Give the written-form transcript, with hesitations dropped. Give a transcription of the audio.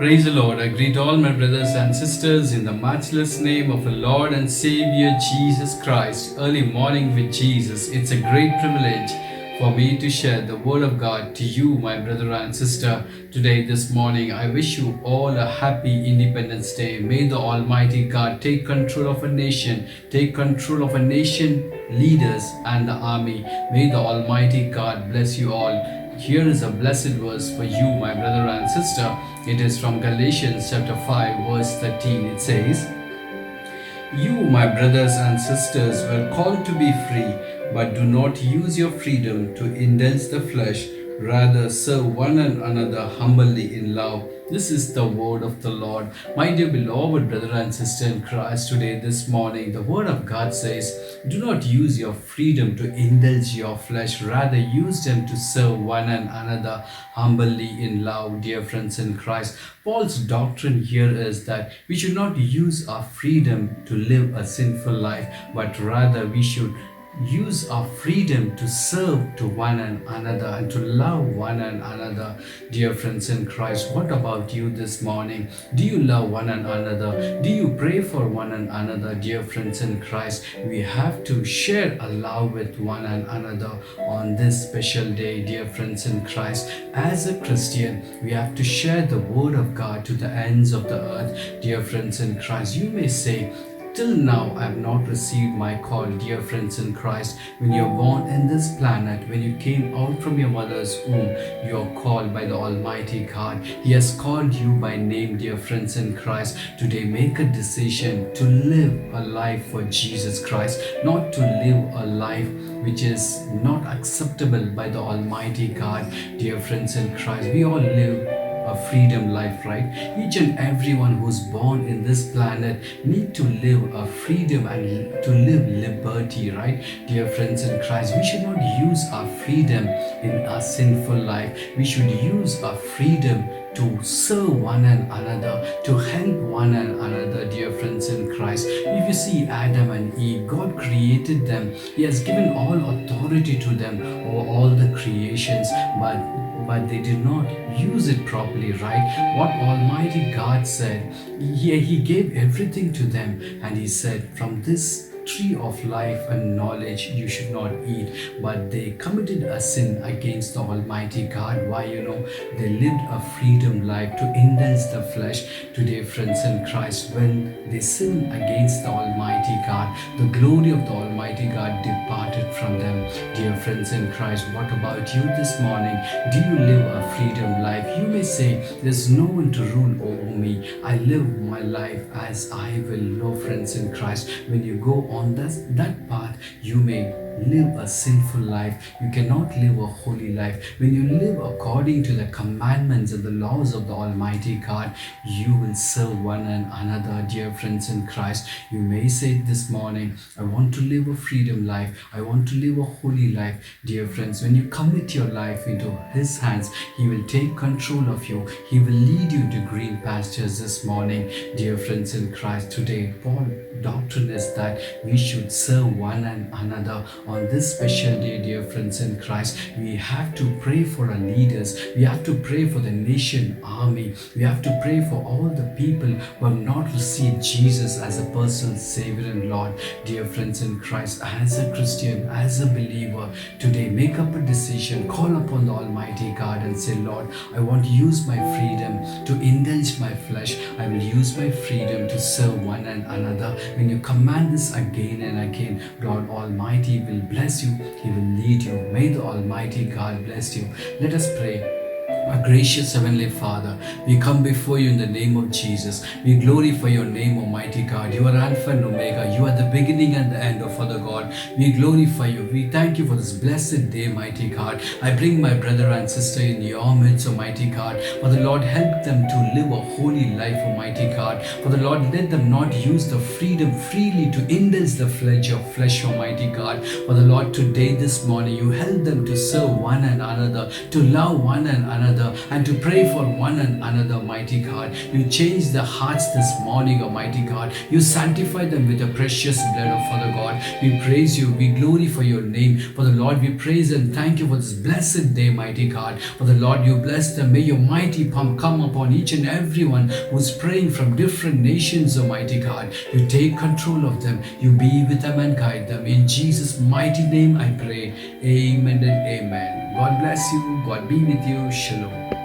Praise the Lord. I greet all my brothers and sisters in the matchless name of the Lord and Savior Jesus Christ. Early morning with Jesus. It's a great privilege for me to share the Word of God to you, my brother and sister, today, this morning. I wish you all a happy Independence Day. May the Almighty God take control of a nation, take control of a nation, leaders, and the army. May the Almighty God bless you all. Here is a blessed verse for you, my brother and sister. It is from Galatians chapter 5, verse 13. It says, "You, my brothers and sisters, were called to be free, but do not use your freedom to indulge the flesh. Rather, serve one another humbly in love." This is the word of the Lord. My dear beloved brother and sister in Christ, today, this morning, the word of God says, do not use your freedom to indulge your flesh. Rather, use them to serve one another humbly in love, dear friends in Christ. Paul's doctrine here is that we should not use our freedom to live a sinful life, but rather we should use our freedom to serve to one another and to love one another, dear friends in Christ. What about you this morning? Do you love one another? Do you pray for one another, dear friends in Christ? We have to share a love with one another on this special day, dear friends in Christ. As a Christian, we have to share the word of God to the ends of the earth, dear friends in Christ. You may say, till now, I have not received my call, dear friends in Christ. When you're born in this planet, when you came out from your mother's womb, you are called by the Almighty God. He has called you by name, dear friends in Christ. Today, make a decision to live a life for Jesus Christ, not to live a life which is not acceptable by the Almighty God, dear friends in Christ. We all live a freedom life, right? Each and everyone who's born in this planet need to live a freedom and to live liberty, right? Dear friends in Christ, we should not use our freedom in a sinful life. We should use our freedom to serve one another, to help one another, dear friends in Christ. If you see Adam and Eve, God created them. He has given all authority to them over all the creations, but they did not use it properly, right? What Almighty God said, He gave everything to them, and He said, from this tree of life and knowledge you should not eat. But they committed a sin against the Almighty God. Why? They lived a freedom life to indulge the flesh. Today, friends in Christ, when they sinned against the Almighty God, the glory of the Almighty God departed from them. Dear friends in Christ, what about you this morning? Do you live a freedom life? You may say, there's no one to rule over me. I live my life as I will. No, friends in Christ, when you go on that path, you may live a sinful life. You cannot live a holy life. When you live according to the commandments and the laws of the Almighty God, you will serve one another, dear friends in Christ. You may say this morning, I want to live a freedom life. I want to live a holy life. Dear friends, when you commit your life into His hands, He will take control of you. He will lead you to green pastures this morning, dear friends in Christ. Today, Paul's doctrine is that we should serve one another on this special day, dear friends in Christ. We have to pray for our leaders. We have to pray for the nation army. We have to pray for all the people who have not received Jesus as a personal Savior and Lord. Dear friends in Christ, as a Christian, as a believer, today make up a decision, call upon the Almighty God and say, Lord, I want to use my freedom to indulge my flesh. I will use my freedom to serve one another. When you command this again and again, God Almighty will bless you. He will lead you. May the Almighty God bless you. Let us pray. Our gracious Heavenly Father, we come before you in the name of Jesus. We glorify your name, Almighty God. You are Alpha and Omega. You are the beginning and the end, oh Father God. We glorify you. We thank you for this blessed day, mighty God. I bring my brother and sister in your midst, Almighty God. For the Lord, help them to live a holy life, Almighty God. For the Lord, let them not use the freedom freely to indulge the flesh, Almighty God. For the Lord, today, this morning, you help them to serve one another, to love one another, another and to pray for one another, mighty God. You change the hearts this morning, Almighty God. You sanctify them with the precious blood of Father God. We praise you. We glorify your name. For the Lord, we praise and thank you for this blessed day, mighty God. For the Lord, you bless them. May your mighty palm come upon each and everyone who's praying from different nations, Almighty God. You take control of them. You be with them and guide them. In Jesus' mighty name I pray. Amen and amen. God bless you. God be with you. Shalom.